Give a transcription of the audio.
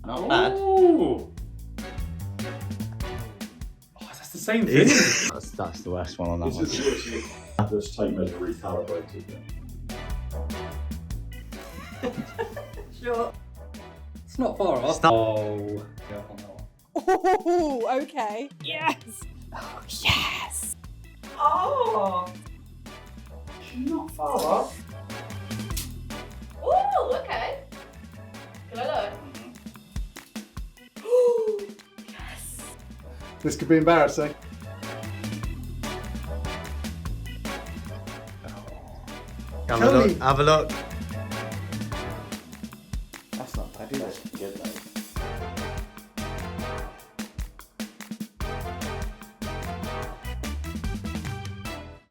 Not bad. Oh, that's the same thing. That's the worst one on that one. This is literally this tape measure recalibrated. Sure. It's not far off. Stop. Oh, yeah, on that one. Oh, okay. Yes. Oh, yes. Oh. Not far off. Oh, okay. Can I look? Oh, yes. This could be embarrassing. Have a look.